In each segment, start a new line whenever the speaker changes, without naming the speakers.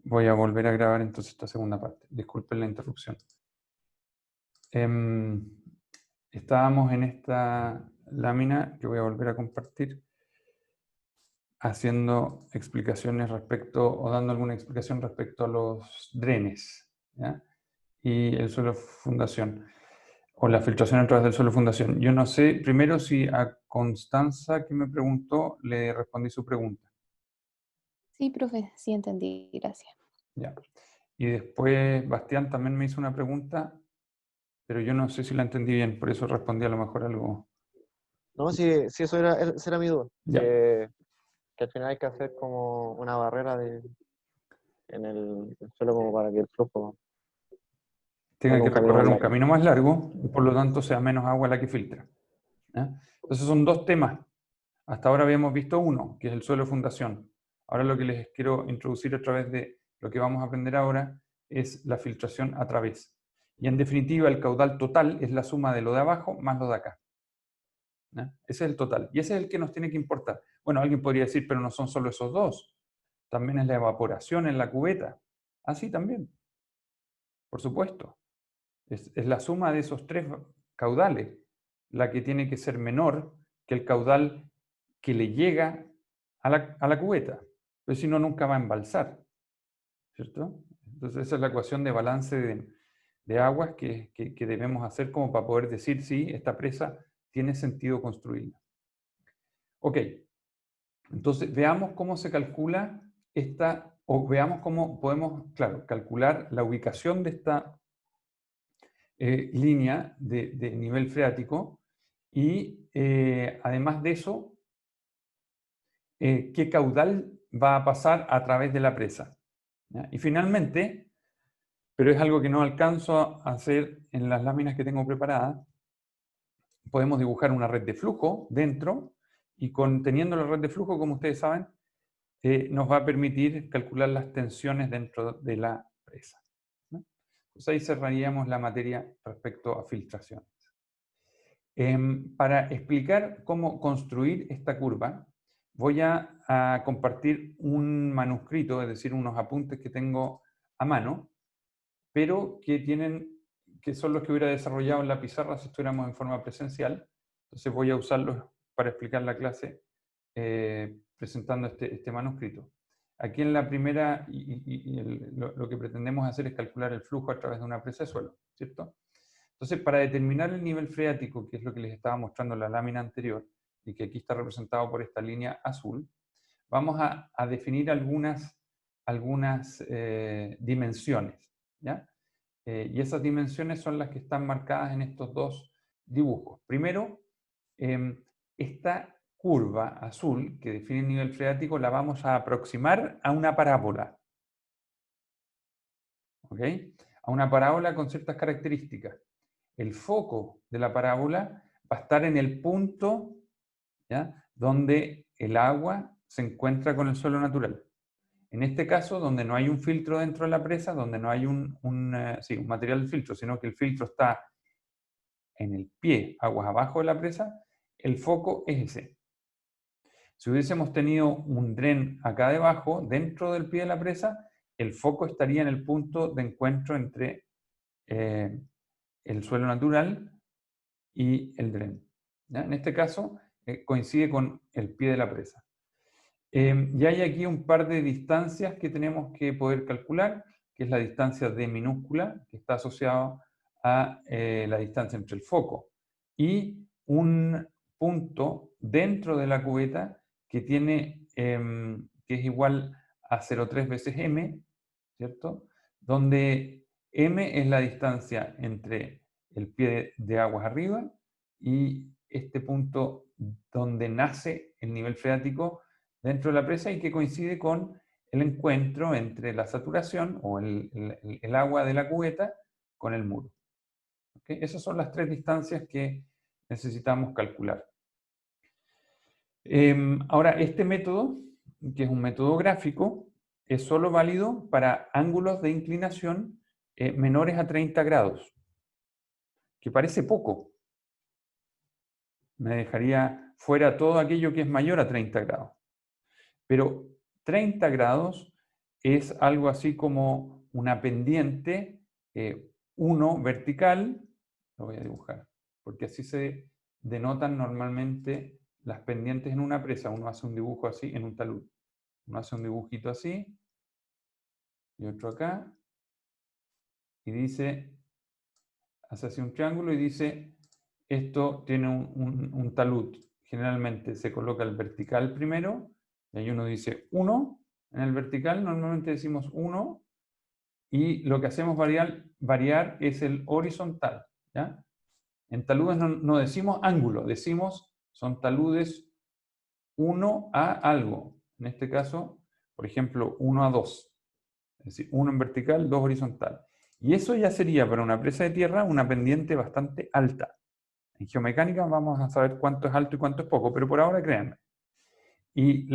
Voy a volver a grabar entonces esta segunda parte. Disculpen la interrupción. Estábamos en esta lámina que voy a volver a compartir, haciendo explicaciones respecto, o dando alguna explicación respecto a los drenes, ¿ya? Y el suelo fundación, o la filtración a través del suelo fundación. Yo no sé, primero, si a Constanza, que me preguntó, le respondí su pregunta.
Sí, profe, sí entendí, gracias.
Ya. Y después Bastián también me hizo una pregunta, pero yo no sé si la entendí bien, por eso respondí a lo mejor algo.
No, sí, esa era mi duda.
Ya,
Que al final hay que hacer como una barrera en el suelo como para que el flujo
tenga
tenga
que
un camino más
recorrer un
largo.
camino más largo y por lo tanto sea menos agua la que filtra, ¿ya? Entonces son dos temas. Hasta ahora habíamos visto uno, que es el suelo de fundación. Ahora lo que les quiero introducir a través de lo que vamos a aprender ahora es la filtración a través. Y en definitiva, el caudal total es la suma de lo de abajo más lo de acá, ¿ya? Ese es el total. Y ese es el que nos tiene que importar. Bueno, alguien podría decir, pero no son solo esos dos. También es la evaporación en la cubeta. Así también, por supuesto. Es la suma de esos tres caudales la que tiene que ser menor que el caudal que le llega a la cubeta. Pero si no, nunca va a embalsar, ¿cierto? Entonces esa es la ecuación de balance de aguas que debemos hacer como para poder decir si esta presa tiene sentido construirla. Ok, entonces veamos cómo se calcula esta, o veamos cómo podemos, claro, calcular la ubicación de esta línea de nivel freático y además de eso, qué caudal va a pasar a través de la presa, ¿ya? Y finalmente, pero es algo que no alcanzo a hacer en las láminas que tengo preparadas, podemos dibujar una red de flujo dentro y teniendo la red de flujo, como ustedes saben, nos va a permitir calcular las tensiones dentro de la presa, ¿no? Entonces ahí cerraríamos la materia respecto a filtraciones. Para explicar cómo construir esta curva, voy a compartir un manuscrito, es decir, unos apuntes que tengo a mano, pero que son los que hubiera desarrollado en la pizarra si estuviéramos en forma presencial. Entonces voy a usarlos para explicar la clase presentando este manuscrito. Aquí en la primera, lo que pretendemos hacer es calcular el flujo a través de una presa de suelo, ¿cierto? Entonces, para determinar el nivel freático, que es lo que les estaba mostrando en la lámina anterior, y que aquí está representado por esta línea azul, vamos a definir algunas dimensiones, ¿ya? Y esas dimensiones son las que están marcadas en estos dos dibujos. Primero, esta curva azul que define el nivel freático la vamos a aproximar a una parábola, ¿ok? A una parábola con ciertas características. El foco de la parábola va a estar en el punto, ¿ya?, donde el agua se encuentra con el suelo natural. En este caso, donde no hay un filtro dentro de la presa, donde no hay un material de filtro, sino que el filtro está en el pie, aguas abajo de la presa, el foco es ese. Si hubiésemos tenido un dren acá debajo, dentro del pie de la presa, el foco estaría en el punto de encuentro entre el suelo natural y el dren, ¿ya? En este caso, coincide con el pie de la presa. Y hay aquí un par de distancias que tenemos que poder calcular, que es la distancia D minúscula, que está asociada a la distancia entre el foco, y un punto dentro de la cubeta que que es igual a 0,3 veces m, ¿cierto? Donde m es la distancia entre el pie de aguas arriba y este punto donde nace el nivel freático dentro de la presa y que coincide con el encuentro entre la saturación o el agua de la cubeta con el muro, ¿okay? Esas son las tres distancias que necesitamos calcular. Ahora, este método, que es un método gráfico, es solo válido para ángulos de inclinación menores a 30 grados, que parece poco. Me dejaría fuera todo aquello que es mayor a 30 grados. Pero 30 grados es algo así como una pendiente 1 vertical, lo voy a dibujar, porque así se denotan normalmente las pendientes en una presa. Uno hace un dibujo así en un talud. Uno hace un dibujito así, y otro acá, y dice, hace así un triángulo y dice, esto tiene un talud. Generalmente se coloca el vertical primero, y ahí uno dice 1 en el vertical, normalmente decimos 1, y lo que hacemos variar es el horizontal, ¿ya? En taludes no decimos ángulo, decimos son taludes 1 a algo. En este caso, por ejemplo, 1 a 2. Es decir, 1 en vertical, 2 horizontal. Y eso ya sería para una presa de tierra una pendiente bastante alta. En geomecánica vamos a saber cuánto es alto y cuánto es poco, pero por ahora créanme. Y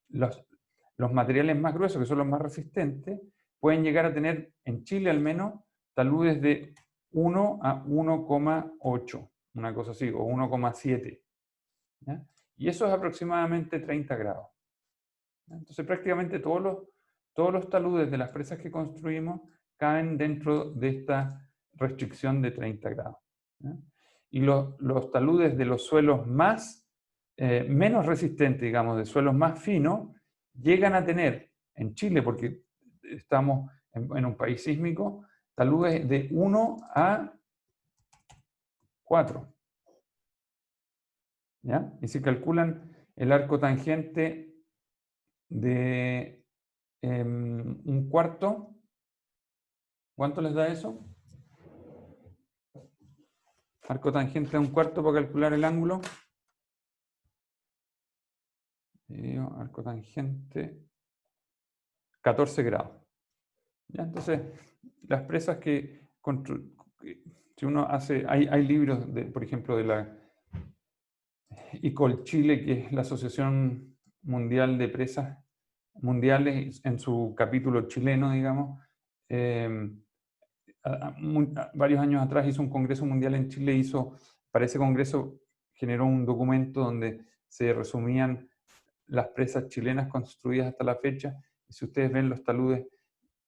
los materiales más gruesos, que son los más resistentes, pueden llegar a tener, en Chile al menos, taludes de 1 a 1,8, una cosa así, o 1,7. ¿Ya? Y eso es aproximadamente 30 grados. ¿Ya? Entonces prácticamente todos los taludes de las presas que construimos caen dentro de esta restricción de 30 grados. ¿Ya? Y los taludes de los suelos menos resistentes, digamos, de suelos más finos, llegan a tener en Chile, porque estamos en un país sísmico, taludes de 1 a 4. ¿Ya? Y si calculan el arco tangente de un cuarto, ¿cuánto les da eso? Arco tangente de un cuarto para calcular el ángulo. Arco tangente, 14 grados. ¿Ya? Entonces, las presas si uno hace, hay libros, por ejemplo, de la ICOL Chile, que es la Asociación Mundial de Presas Mundiales, en su capítulo chileno, digamos, varios años atrás hizo un congreso mundial en Chile, para ese congreso generó un documento donde se resumían las presas chilenas construidas hasta la fecha. Y si ustedes ven los taludes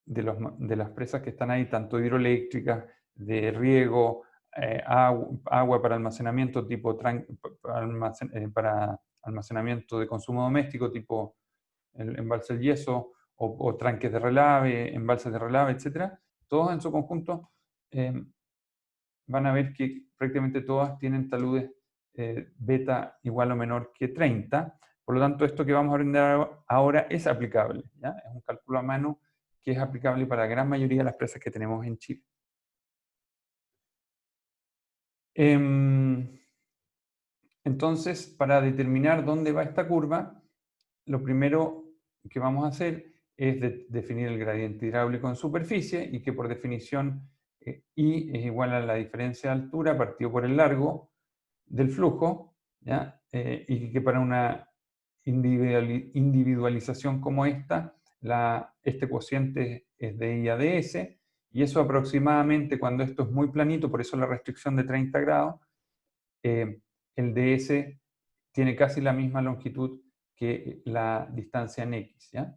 de las presas que están ahí, tanto hidroeléctricas, de riego, agua para almacenamiento para almacenamiento de consumo doméstico, tipo el embalse del yeso, o tranques de relave, embalses de relave, etc. Todos en su conjunto van a ver que prácticamente todas tienen taludes beta igual o menor que 30. Por lo tanto, esto que vamos a aprender ahora es aplicable, ¿ya? Es un cálculo a mano que es aplicable para la gran mayoría de las presas que tenemos en Chile. Entonces, para determinar dónde va esta curva, lo primero que vamos a hacer es definir el gradiente hidráulico en superficie, y que por definición I es igual a la diferencia de altura partido por el largo del flujo, ¿ya? Y que para una individualización como esta, este cociente es de I a ds, y eso aproximadamente, cuando esto es muy planito, por eso la restricción de 30 grados, el ds tiene casi la misma longitud que la distancia en x, ¿ya?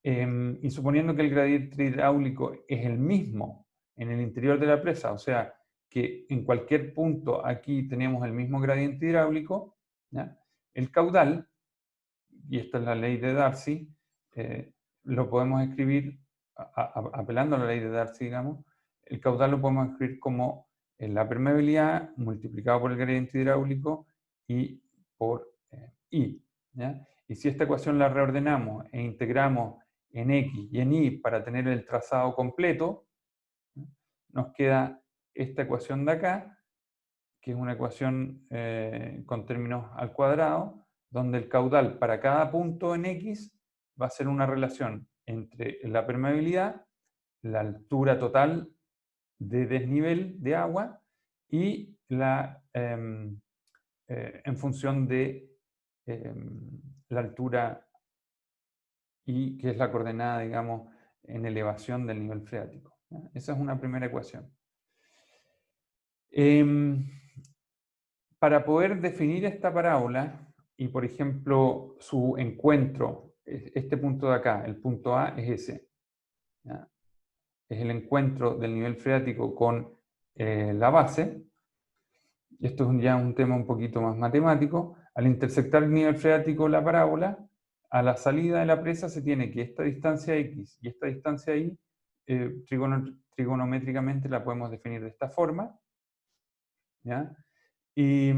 Y suponiendo que el gradiente hidráulico es el mismo en el interior de la presa, o sea, que en cualquier punto aquí tenemos el mismo gradiente hidráulico, ¿ya? El caudal, y esta es la ley de Darcy, lo podemos escribir, apelando a la ley de Darcy, digamos, el caudal lo podemos escribir como la permeabilidad multiplicado por el gradiente hidráulico y por I, ¿ya? Y si esta ecuación la reordenamos e integramos en X y en Y para tener el trazado completo, ¿no? Nos queda esta ecuación de acá, que es una ecuación con términos al cuadrado, donde el caudal para cada punto en X va a ser una relación entre la permeabilidad, la altura total de desnivel de agua y en función de la altura y que es la coordenada, digamos, en elevación del nivel freático, ¿ya? Esa es una primera ecuación. Para poder definir esta parábola y, por ejemplo, su encuentro este punto de acá, el punto A es ese. ¿Ya? Es el encuentro del nivel freático con la base. Esto es ya un tema un poquito más matemático. Al intersectar el nivel freático la parábola, a la salida de la presa se tiene que esta distancia X y esta distancia Y, trigonométricamente la podemos definir de esta forma. ¿Ya? Y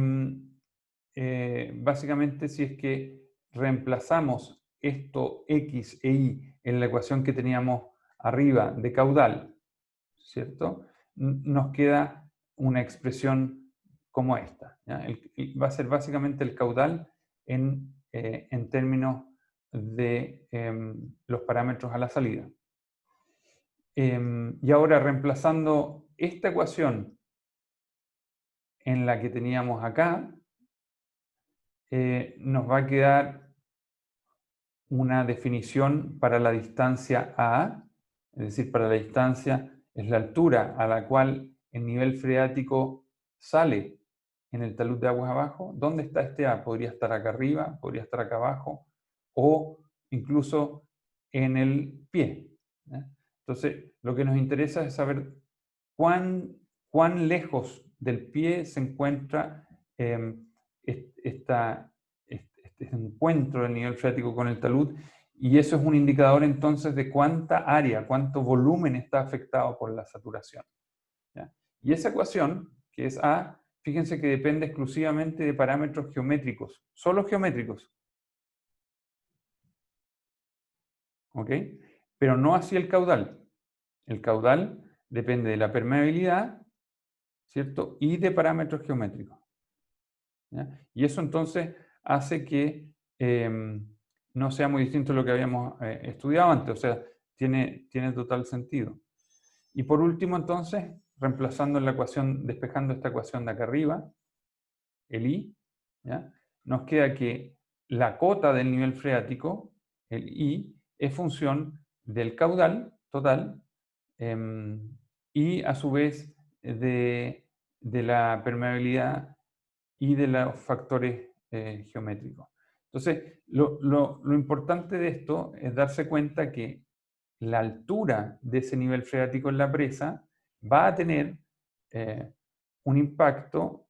básicamente si es que reemplazamos esto X e Y en la ecuación que teníamos arriba de caudal, ¿cierto? Nos queda una expresión como esta. ¿Ya? Va a ser básicamente el caudal en términos de los parámetros a la salida. Y ahora reemplazando esta ecuación en la que teníamos acá, nos va a quedar una definición para la distancia A, es decir, para la distancia es la altura a la cual el nivel freático sale en el talud de aguas abajo. ¿Dónde está este A? Podría estar acá arriba, podría estar acá abajo, o incluso en el pie. ¿Ya? Entonces, lo que nos interesa es saber cuán lejos del pie se encuentra este encuentro del nivel freático con el talud, y eso es un indicador entonces de cuánta área, cuánto volumen está afectado por la saturación. ¿Ya? Y esa ecuación, que es A, fíjense que depende exclusivamente de parámetros geométricos, solo geométricos. ¿Ok? Pero no así el caudal. El caudal depende de la permeabilidad, ¿cierto? Y de parámetros geométricos. ¿Ya? Y eso entonces hace que no sea muy distinto a lo que habíamos estudiado antes, o sea, tiene total sentido. Y por último, entonces, reemplazando la ecuación, despejando esta ecuación de acá arriba, el I, ¿ya? Nos queda que la cota del nivel freático, el I, es función del caudal total y a su vez de la permeabilidad y de los factores geométricos. Entonces, lo importante de esto es darse cuenta que la altura de ese nivel freático en la presa va a tener un impacto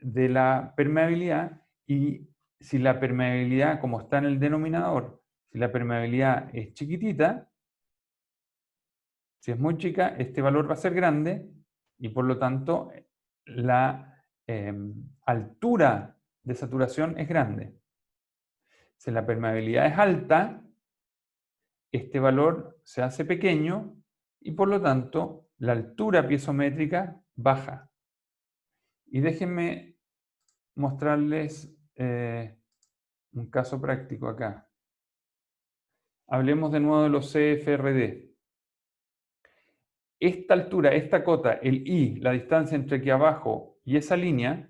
de la permeabilidad, y si la permeabilidad, como está en el denominador, si la permeabilidad es chiquitita, si es muy chica, este valor va a ser grande y por lo tanto la altura de saturación es grande. Si la permeabilidad es alta, este valor se hace pequeño y por lo tanto la altura piezométrica baja. Y déjenme mostrarles un caso práctico acá. Hablemos de nuevo de los CFRD. Esta altura, esta cota, el I, la distancia entre aquí abajo y esa línea,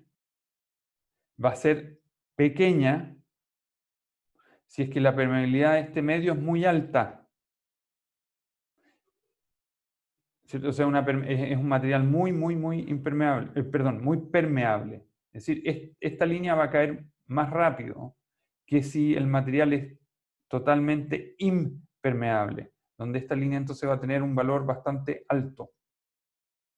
va a ser pequeña si es que la permeabilidad de este medio es muy alta. ¿Cierto? O sea, es un material muy impermeable, muy permeable. Es decir, esta línea va a caer más rápido que si el material es totalmente impermeable, donde esta línea entonces va a tener un valor bastante alto.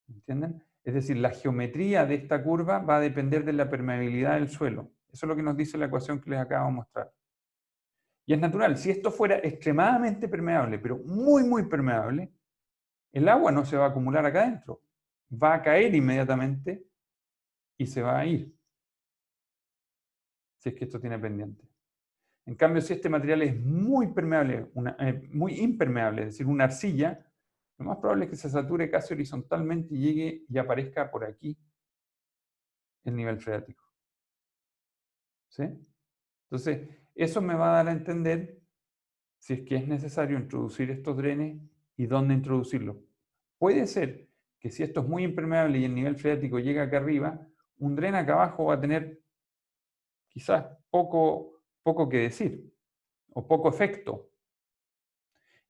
¿Entienden? Es decir, la geometría de esta curva va a depender de la permeabilidad del suelo. Eso es lo que nos dice la ecuación que les acabo de mostrar. Y es natural, si esto fuera extremadamente permeable, pero muy permeable, el agua no se va a acumular acá adentro. Va a caer inmediatamente y se va a ir. Si es que esto tiene pendiente. En cambio, si este material es muy permeable, muy impermeable, es decir, una arcilla, lo más probable es que se sature casi horizontalmente y llegue y aparezca por aquí el nivel freático. ¿Sí? Entonces, eso me va a dar a entender si es que es necesario introducir estos drenes y dónde introducirlos. Puede ser que si esto es muy impermeable y el nivel freático llega acá arriba, un dren acá abajo va a tener quizás poco que decir o poco efecto.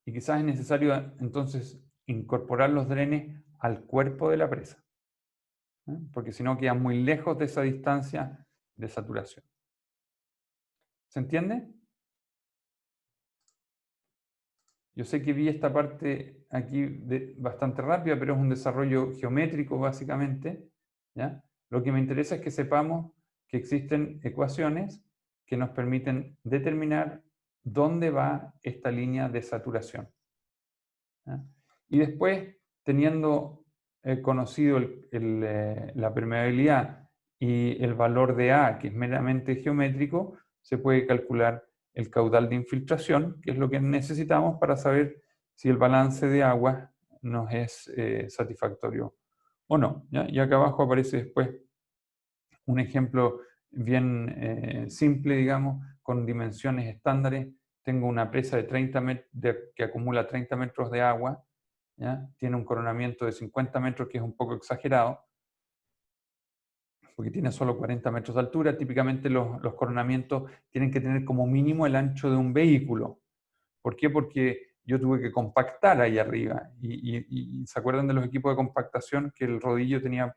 Y quizás es necesario entonces incorporar los drenes al cuerpo de la presa, ¿eh? Porque si no quedan muy lejos de esa distancia de saturación. ¿Se entiende? Yo sé que vi esta parte aquí bastante rápida, pero es un desarrollo geométrico básicamente, ¿ya? Lo que me interesa es que sepamos que existen ecuaciones que nos permiten determinar dónde va esta línea de saturación, ¿ya? Y después, teniendo conocido la permeabilidad y el valor de A, que es meramente geométrico, se puede calcular el caudal de infiltración, que es lo que necesitamos para saber si el balance de agua nos es satisfactorio o no, ¿ya? Y acá abajo aparece después un ejemplo bien simple, digamos, con dimensiones estándares. Tengo una presa de 30 que acumula 30 metros de agua, ¿ya? Tiene un coronamiento de 50 metros, que es un poco exagerado, porque tiene solo 40 metros de altura. Típicamente los coronamientos tienen que tener como mínimo el ancho de un vehículo. ¿Por qué? Porque yo tuve que compactar ahí arriba. Y ¿se acuerdan de los equipos de compactación? Que el rodillo tenía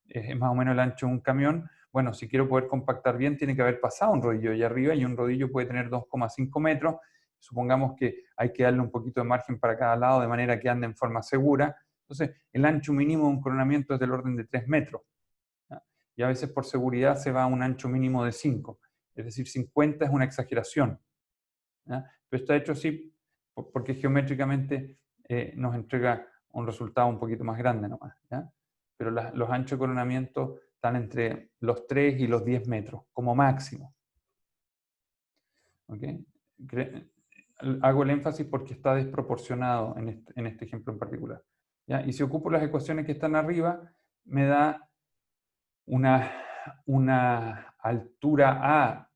es más o menos el ancho de un camión. Bueno, si quiero poder compactar bien, tiene que haber pasado un rodillo allá arriba, y un rodillo puede tener 2,5 metros. Supongamos que hay que darle un poquito de margen para cada lado, de manera que ande en forma segura. Entonces, el ancho mínimo de un coronamiento es del orden de 3 metros. ¿Ya? Y a veces por seguridad se va a un ancho mínimo de 5. Es decir, 50 es una exageración, ¿ya? Pero está hecho así porque geométricamente nos entrega un resultado un poquito más grande nomás, ¿ya? Pero los anchos de coronamiento están entre los 3 y los 10 metros, como máximo. ¿Okay? Hago el énfasis porque está desproporcionado en este ejemplo en particular, ¿ya? Y si ocupo las ecuaciones que están arriba, me da una altura A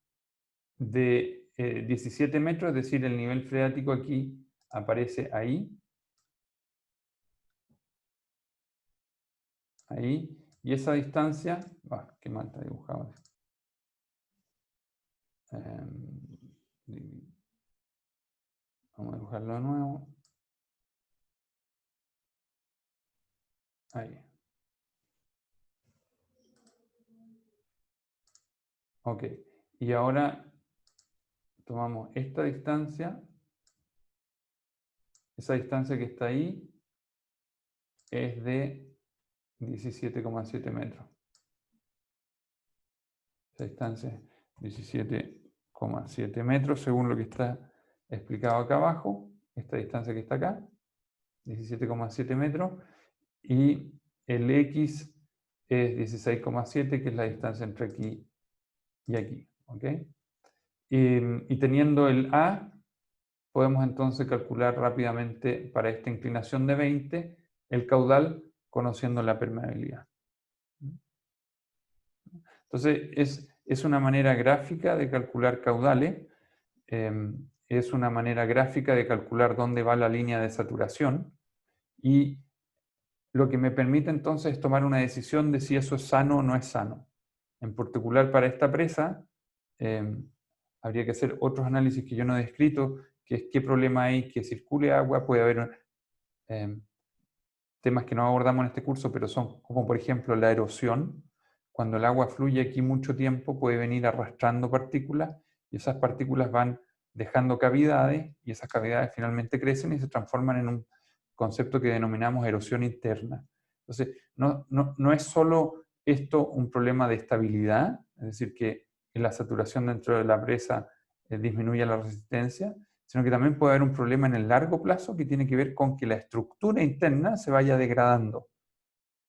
de 17 metros, es decir, el nivel freático aquí aparece ahí, y esa distancia, qué mal está dibujado. Vamos a dibujarlo de nuevo. Ahí. Ok, y ahora tomamos esta distancia, esa distancia que está ahí es de 17,7 metros. Esa distancia es 17,7 metros, según lo que está explicado acá abajo. Esta distancia que está acá, 17,7 metros, y el X es 16,7, que es la distancia entre aquí y aquí. ¿Okay? Y teniendo el A, podemos entonces calcular rápidamente para esta inclinación de 20 el caudal, conociendo la permeabilidad. Entonces, es una manera gráfica de calcular caudales, es una manera gráfica de calcular dónde va la línea de saturación, y lo que me permite entonces es tomar una decisión de si eso es sano o no es sano. En particular para esta presa, habría que hacer otros análisis que yo no he descrito, que es qué problema hay que circule agua. Puede haber temas que no abordamos en este curso, pero son como por ejemplo la erosión. Cuando el agua fluye aquí mucho tiempo, puede venir arrastrando partículas, y esas partículas van dejando cavidades, y esas cavidades finalmente crecen y se transforman en un concepto que denominamos erosión interna. Entonces, no es solo esto un problema de estabilidad, es decir, que la saturación dentro de la presa disminuye la resistencia, sino que también puede haber un problema en el largo plazo que tiene que ver con que la estructura interna se vaya degradando,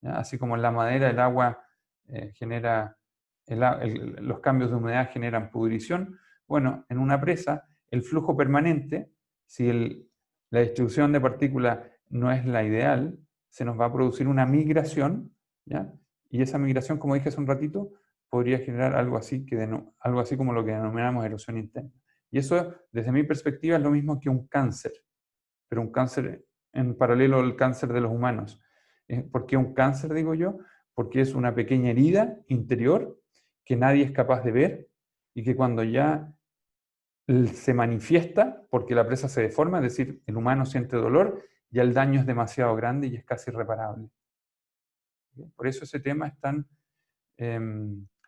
¿ya? Así como en la madera el agua genera, los cambios de humedad generan pudrición. Bueno, en una presa el flujo permanente, si la distribución de partículas no es la ideal, se nos va a producir una migración, ¿ya? Y esa migración, como dije hace un ratito, podría generar algo así como lo que denominamos erosión interna. Y eso, desde mi perspectiva, es lo mismo que un cáncer, pero un cáncer en paralelo al cáncer de los humanos. ¿Por qué un cáncer, digo yo? Porque es una pequeña herida interior que nadie es capaz de ver, y que cuando ya se manifiesta, porque la presa se deforma, es decir, el humano siente dolor, ya el daño es demasiado grande y es casi irreparable. Por eso ese tema es tan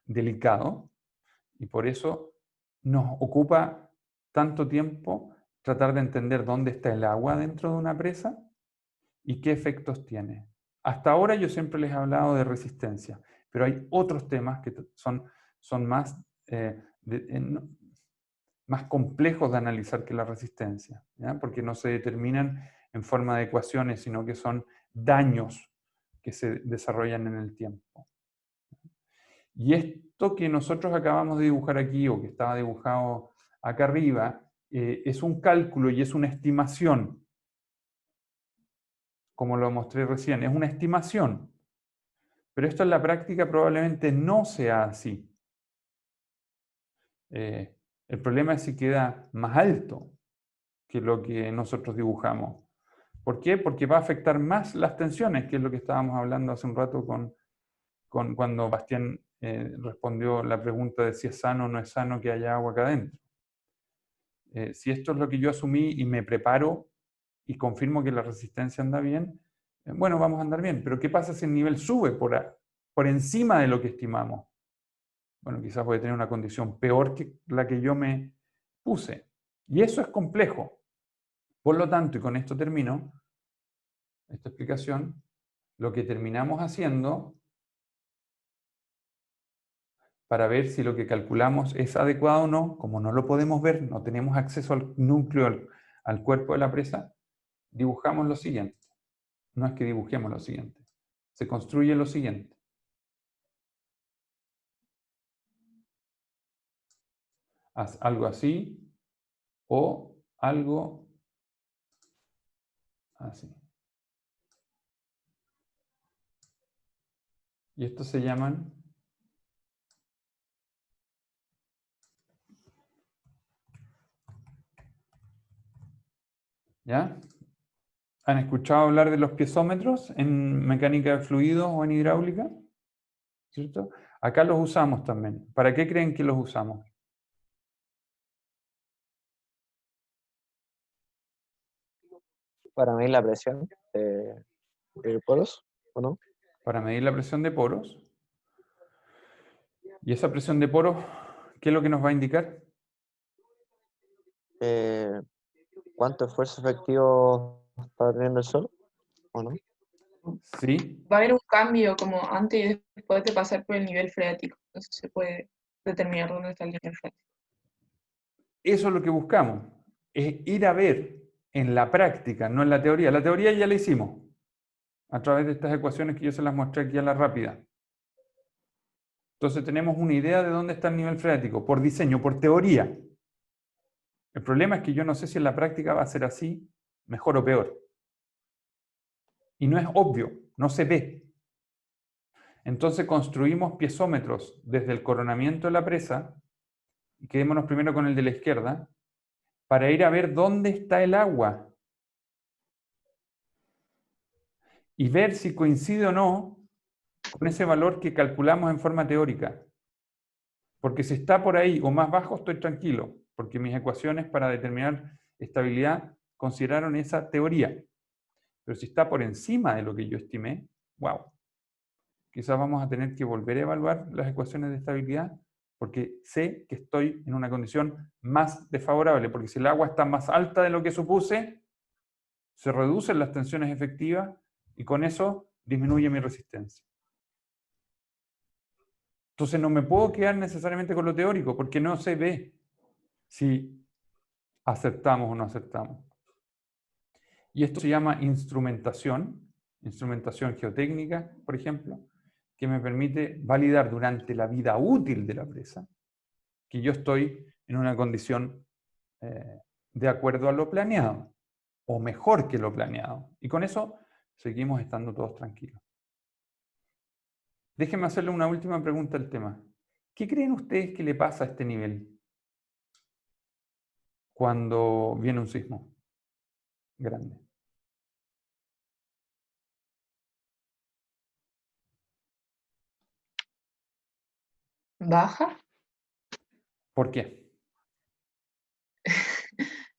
delicado, y por eso nos ocupa tanto tiempo tratar de entender dónde está el agua dentro de una presa y qué efectos tiene. Hasta ahora yo siempre les he hablado de resistencia, pero hay otros temas que son más, más complejos de analizar que la resistencia, ¿ya? Porque no se determinan en forma de ecuaciones, sino que son daños que se desarrollan en el tiempo. Y esto que nosotros acabamos de dibujar aquí, o que estaba dibujado acá arriba, es un cálculo y es una estimación, como lo mostré recién, es una estimación. Pero esto en la práctica probablemente no sea así. El problema es si queda más alto que lo que nosotros dibujamos. ¿Por qué? Porque va a afectar más las tensiones, que es lo que estábamos hablando hace un rato cuando Bastián respondió la pregunta de si es sano o no es sano que haya agua acá adentro. Si esto es lo que yo asumí y me preparo y confirmo que la resistencia anda bien, bueno, vamos a andar bien. Pero ¿qué pasa si el nivel sube por encima de lo que estimamos? Bueno, quizás voy a tener una condición peor que la que yo me puse. Y eso es complejo. Por lo tanto, y con esto termino esta explicación, lo que terminamos haciendo para ver si lo que calculamos es adecuado o no, como no lo podemos ver, no tenemos acceso al núcleo, al cuerpo de la presa, dibujamos lo siguiente. No es que dibujemos lo siguiente, se construye lo siguiente. Haz algo así o algo así. Y estos se llaman ¿ya? ¿Han escuchado hablar de los piezómetros en mecánica de fluidos o en hidráulica? ¿Cierto? Acá los usamos también. ¿Para qué creen que los usamos?
Para medir la presión de poros, ¿o no?
Para medir la presión de poros. ¿Y esa presión de poros, qué es lo que nos va a indicar?
Eh, ¿Cuánto esfuerzo efectivo está teniendo el Sol, o no?
Sí,
Va a haber un cambio como antes y después de pasar por el nivel freático. Entonces se puede determinar dónde está el nivel freático.
eso es lo que buscamos. Es ir a ver en la práctica, no en la teoría. La teoría ya la hicimos a través de estas ecuaciones que yo se las mostré aquí a la rápida. Entonces tenemos una idea de dónde está el nivel freático, por diseño, por teoría. El problema es que yo no sé si en la práctica va a ser así, mejor o peor. Y no es obvio, no se ve. Entonces construimos piezómetros desde el coronamiento de la presa, y quedémonos primero con el de la izquierda, para ir a ver dónde está el agua y ver si coincide o no con ese valor que calculamos en forma teórica. Porque si está por ahí o más bajo, estoy tranquilo, porque mis ecuaciones para determinar estabilidad consideraron esa teoría. Pero si está por encima de lo que yo estimé, wow, quizás vamos a tener que volver a evaluar las ecuaciones de estabilidad, porque sé que estoy en una condición más desfavorable, porque si el agua está más alta de lo que supuse, se reducen las tensiones efectivas y con eso disminuye mi resistencia. Entonces no me puedo quedar necesariamente con lo teórico, porque no se ve si aceptamos o no aceptamos. Y esto se llama instrumentación geotécnica, por ejemplo, que me permite validar durante la vida útil de la presa que yo estoy en una condición de acuerdo a lo planeado, o mejor que lo planeado. Y con eso seguimos estando todos tranquilos. Déjenme hacerle una última pregunta al tema. ¿Qué creen ustedes que le pasa a este nivel cuando viene un sismo grande?
¿Baja?
¿Por qué?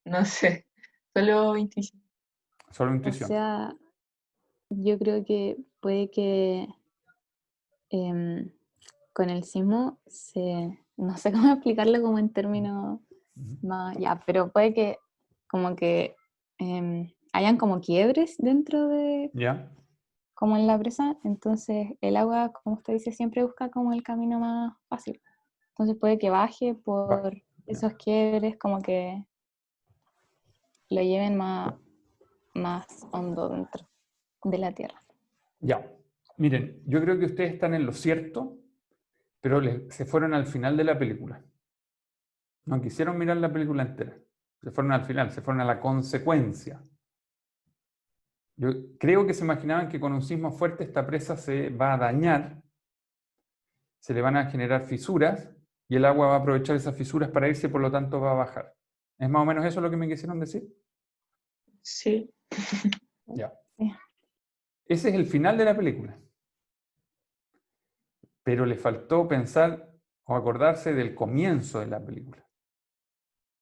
No sé. Solo intuición.
Solo
O
intuición.
sea, yo creo que puede que con el sismo no sé cómo explicarlo como en términos más, ya, pero puede que como que hayan como quiebres dentro de,
¿Ya?
como en la presa, entonces el agua, como usted dice, siempre busca como el camino más fácil. Entonces puede que baje por
Ya.
esos quiebres, como que lo lleven más hondo dentro de la tierra.
Ya. Miren, yo creo que ustedes están en lo cierto, pero se fueron al final de la película. No quisieron mirar la película entera. Se fueron al final, se fueron a la consecuencia. Yo creo que se imaginaban que con un sismo fuerte esta presa se va a dañar, se le van a generar fisuras y el agua va a aprovechar esas fisuras para irse y por lo tanto va a bajar. ¿Es más o menos eso lo que me quisieron decir?
Sí.
Ya.
Sí.
Ese es el final de la película. Pero le faltó pensar o acordarse del comienzo de la película.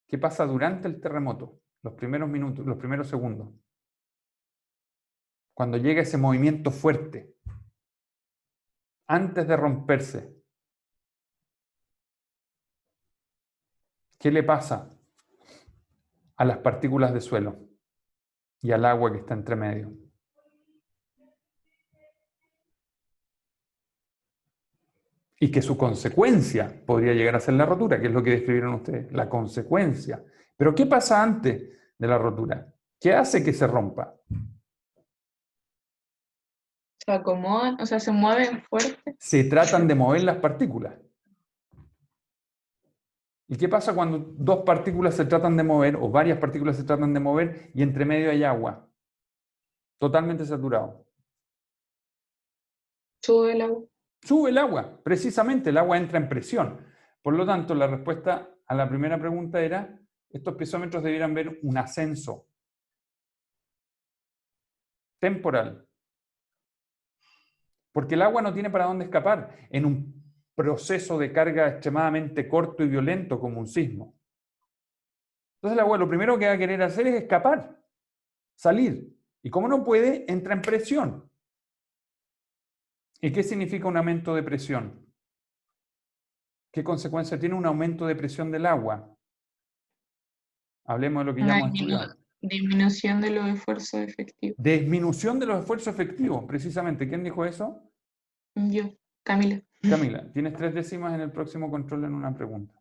¿Qué pasa durante el terremoto? Los primeros minutos, los primeros segundos. Cuando llega ese movimiento fuerte, antes de romperse, ¿qué le pasa a las partículas de suelo y al agua que está entre medio? Y que su consecuencia podría llegar a ser la rotura, que es lo que describieron ustedes, la consecuencia. Pero ¿qué pasa antes de la rotura? ¿Qué hace que se rompa?
Se acomodan, o sea, se mueven fuerte.
Se tratan de mover las partículas. ¿Y qué pasa cuando dos partículas se tratan de mover o varias partículas se tratan de mover y entre medio hay agua? Totalmente saturado.
Sube el agua.
Sube el agua, precisamente el agua entra en presión. Por lo tanto, la respuesta a la primera pregunta era, estos piezómetros debieran ver un ascenso temporal. Porque el agua no tiene para dónde escapar en un proceso de carga extremadamente corto y violento como un sismo. Entonces el agua lo primero que va a querer hacer es escapar, salir. Y como no puede, entra en presión. ¿Y qué significa un aumento de presión? ¿Qué consecuencia tiene un aumento de presión del agua? Hablemos de lo que ya
Una
hemos estudiado.
disminución de los esfuerzos efectivos.
Disminución de los esfuerzos efectivos, precisamente. ¿Quién dijo eso?
Yo, Camila.
Camila, tienes 3 décimas en el próximo control en una pregunta.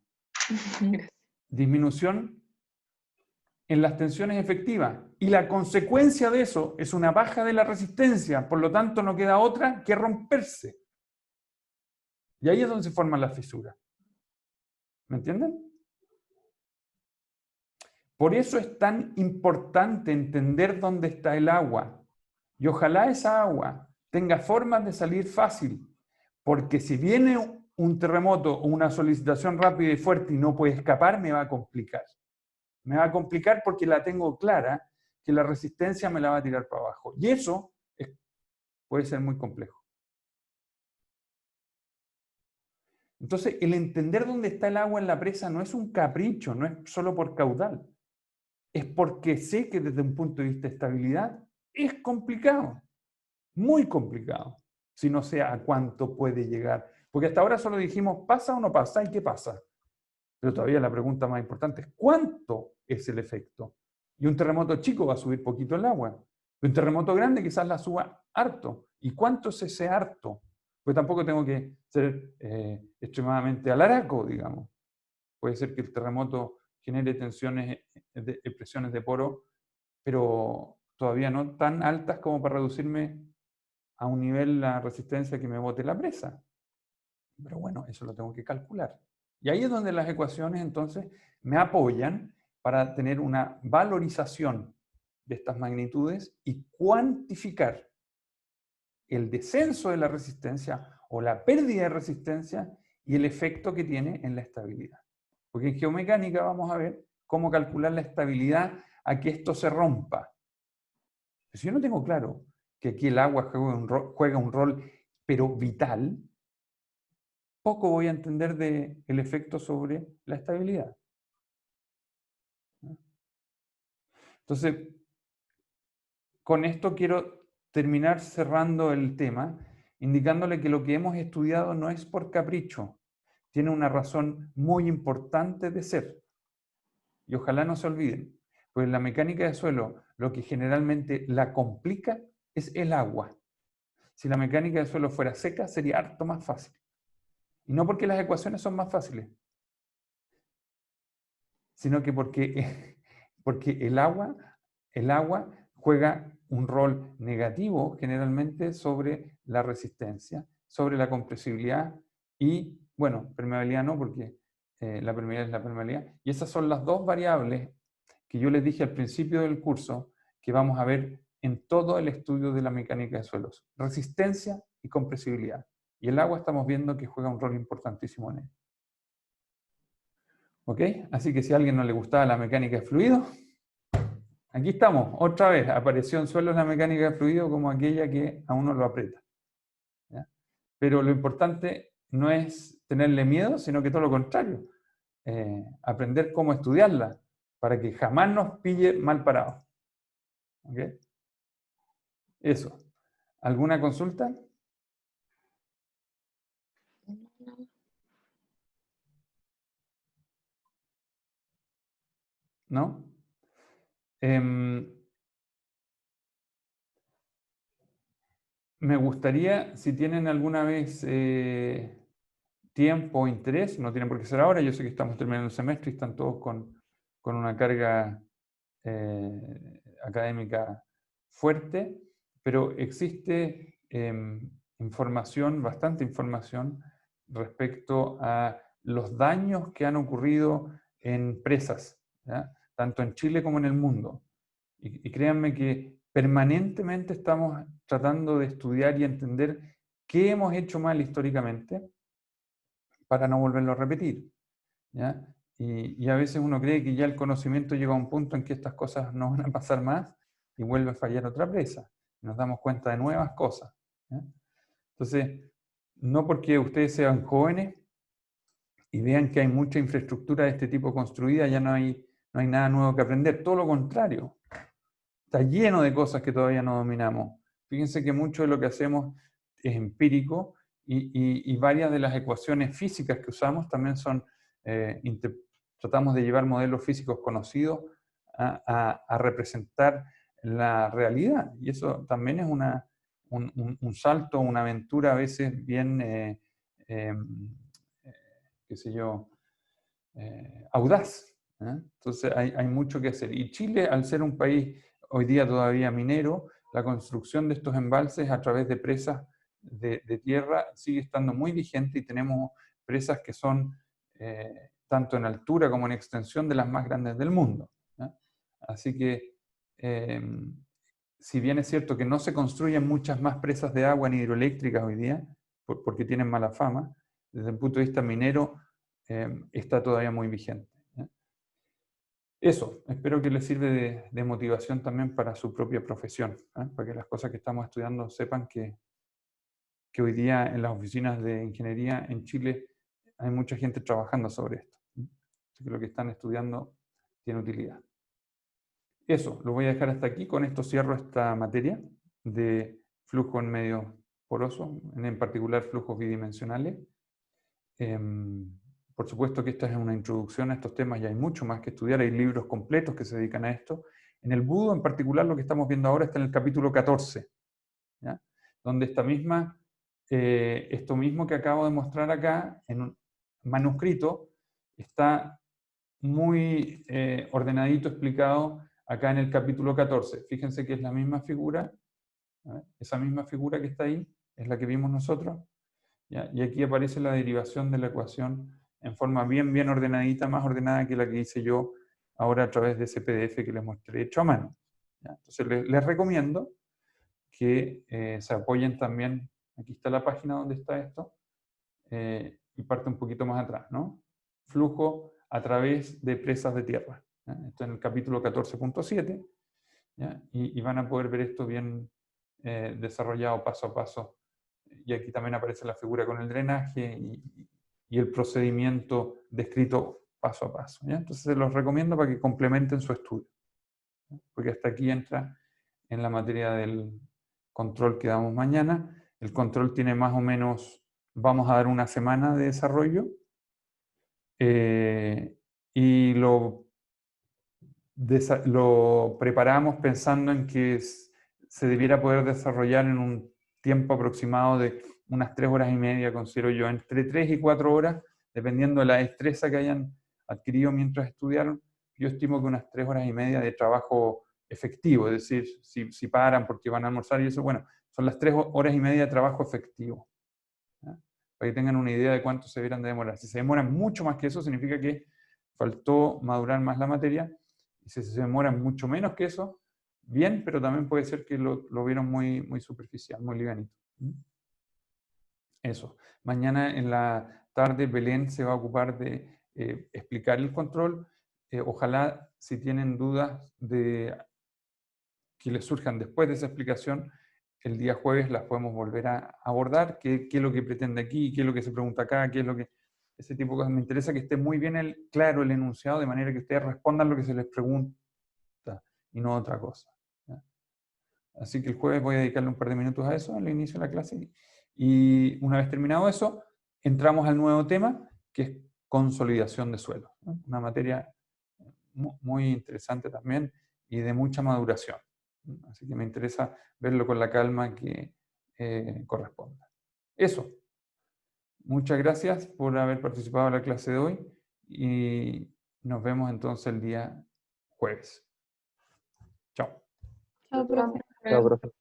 Gracias.
Disminución en las tensiones efectivas. Y la consecuencia de eso es una baja de la resistencia. Por lo tanto, no queda otra que romperse. Y ahí es donde se forman las fisuras. ¿Me entienden? Por eso es tan importante entender dónde está el agua. Y ojalá esa agua tenga formas de salir fácil. Porque si viene un terremoto o una solicitación rápida y fuerte y no puede escapar, me va a complicar. Me va a complicar porque la tengo clara que la resistencia me la va a tirar para abajo. Y eso puede ser muy complejo. Entonces, el entender dónde está el agua en la presa no es un capricho, no es solo por caudal. Es porque sé que desde un punto de vista de estabilidad es complicado, muy complicado, si no sé a cuánto puede llegar. Porque hasta ahora solo dijimos, ¿pasa o no pasa? ¿Y qué pasa? Pero todavía la pregunta más importante es, ¿cuánto es el efecto? Y un terremoto chico va a subir poquito el agua. Un terremoto grande quizás la suba harto. ¿Y cuánto es ese harto? Pues tampoco tengo que ser extremadamente alaraco, digamos. Puede ser que el terremoto genere tensiones, presiones de poro, pero todavía no tan altas como para reducirme a un nivel la resistencia que me bote la presa. Pero bueno, eso lo tengo que calcular. Y ahí es donde las ecuaciones entonces me apoyan para tener una valorización de estas magnitudes y cuantificar el descenso de la resistencia o la pérdida de resistencia y el efecto que tiene en la estabilidad. Porque en geomecánica vamos a ver cómo calcular la estabilidad a que esto se rompa. Pero si yo no tengo claro que aquí el agua juega un rol, pero vital, poco voy a entender del efecto sobre la estabilidad. Entonces, con esto quiero terminar cerrando el tema, indicándole que lo que hemos estudiado no es por capricho, tiene una razón muy importante de ser. Y ojalá no se olviden, Pues la mecánica de suelo, lo que generalmente la complica es el agua. Si la mecánica de suelo fuera seca, sería harto más fácil. Y no porque las ecuaciones son más fáciles, sino que porque, porque el agua juega un rol negativo generalmente sobre la resistencia, sobre la compresibilidad y, bueno, permeabilidad no, porque la permeabilidad es la permeabilidad. Y esas son las dos variables que yo les dije al principio del curso que vamos a ver en todo el estudio de la mecánica de suelos. Resistencia y compresibilidad. Y el agua estamos viendo que juega un rol importantísimo en él. ¿Ok? Así que si a alguien no le gustaba la mecánica de fluido, aquí estamos, otra vez, apareció en suelos la mecánica de fluido como aquella que a uno lo aprieta. ¿Ya? Pero lo importante no es tenerle miedo, sino que todo lo contrario, aprender cómo estudiarla, para que jamás nos pille mal parados. ¿Ok? Eso. ¿Alguna consulta? ¿No? Me gustaría, si tienen alguna vez tiempo o interés, no tienen por qué ser ahora, yo sé que estamos terminando el semestre y están todos con una carga académica fuerte, pero existe información, bastante información, respecto a los daños que han ocurrido en presas, ¿ya? Tanto en Chile como en el mundo. Y créanme que permanentemente estamos tratando de estudiar y entender qué hemos hecho mal históricamente para no volverlo a repetir, ¿ya? Y a veces uno cree que ya el conocimiento llega a un punto en que estas cosas no van a pasar más y vuelve a fallar otra presa. Nos damos cuenta de nuevas cosas, ¿ya? Entonces, no porque ustedes sean jóvenes y vean que hay mucha infraestructura de este tipo construida, ya no hay nada nuevo que aprender. Todo lo contrario. Está lleno de cosas que todavía no dominamos. Fíjense que mucho de lo que hacemos es empírico y varias de las ecuaciones físicas que usamos también son, tratamos de llevar modelos físicos conocidos a representar la realidad. Y eso también es un salto, una aventura a veces bien, qué sé yo, audaz. Entonces hay mucho que hacer. Y Chile, al ser un país hoy día todavía minero, la construcción de estos embalses a través de presas de tierra sigue estando muy vigente y tenemos presas que son tanto en altura como en extensión de las más grandes del mundo. Así que, si bien es cierto que no se construyen muchas más presas de agua ni hidroeléctricas hoy día, porque tienen mala fama, desde el punto de vista minero está todavía muy vigente. Eso, espero que les sirva de motivación también para su propia profesión, para que las cosas que estamos estudiando sepan que hoy día en las oficinas de ingeniería en Chile hay mucha gente trabajando sobre esto. Así que lo que están estudiando tiene utilidad. Eso, lo voy a dejar hasta aquí. Con esto cierro esta materia de flujo en medio poroso, en particular flujos bidimensionales. Por supuesto que esta es una introducción a estos temas y hay mucho más que estudiar, hay libros completos que se dedican a esto. En el Budo en particular lo que estamos viendo ahora está en el capítulo 14, ¿ya? Donde esto mismo que acabo de mostrar acá en un manuscrito está muy ordenadito explicado acá en el capítulo 14. Fíjense que es la misma figura, esa misma figura que está ahí es la que vimos nosotros. ¿Ya? Y aquí aparece la derivación de la ecuación en forma bien ordenadita, más ordenada que la que hice yo ahora a través de ese PDF que les mostré hecho a mano. ¿Ya? Entonces les recomiendo que se apoyen también, aquí está la página donde está esto, y parte un poquito más atrás, ¿no? Flujo a través de presas de tierra. ¿Ya? Esto en el capítulo 14.7, y van a poder ver esto bien desarrollado paso a paso. Y aquí también aparece la figura con el drenaje y el procedimiento descrito paso a paso. ¿Ya? Entonces se los recomiendo para que complementen su estudio, ¿ya? Porque hasta aquí entra en la materia del control que damos mañana. El control tiene más o menos, vamos a dar una semana de desarrollo, y lo preparamos pensando en que se debiera poder desarrollar en un tiempo aproximado de unas 3 horas y media, considero yo, entre 3 y 4 horas, dependiendo de la destreza que hayan adquirido mientras estudiaron. Yo estimo que unas 3 horas y media de trabajo efectivo, es decir, si paran porque van a almorzar y eso, bueno, son las 3 horas y media de trabajo efectivo, ¿ya? Para que tengan una idea de cuánto se deberán de demorar. Si se demoran mucho más que eso, significa que faltó madurar más la materia, y si se demoran mucho menos que eso, bien, pero también puede ser que lo vieron muy, muy superficial, muy livianito. Eso. Mañana en la tarde Belén se va a ocupar de explicar el control. Ojalá, si tienen dudas que les surjan después de esa explicación, el día jueves las podemos volver a abordar. ¿Qué es lo que pretende aquí? ¿Qué es lo que se pregunta acá? ¿Qué es lo que...? Ese tipo de cosas. Me interesa que esté muy bien claro el enunciado, de manera que ustedes respondan lo que se les pregunta y no otra cosa, ¿ya? Así que el jueves voy a dedicarle un par de minutos a eso, al inicio de la clase. Y una vez terminado eso, entramos al nuevo tema, que es consolidación de suelo, ¿no? Una materia muy interesante también y de mucha maduración. Así que me interesa verlo con la calma que corresponda. Eso. Muchas gracias por haber participado en la clase de hoy y nos vemos entonces el día jueves. Chao.
Chao, profe.
Chao, profe.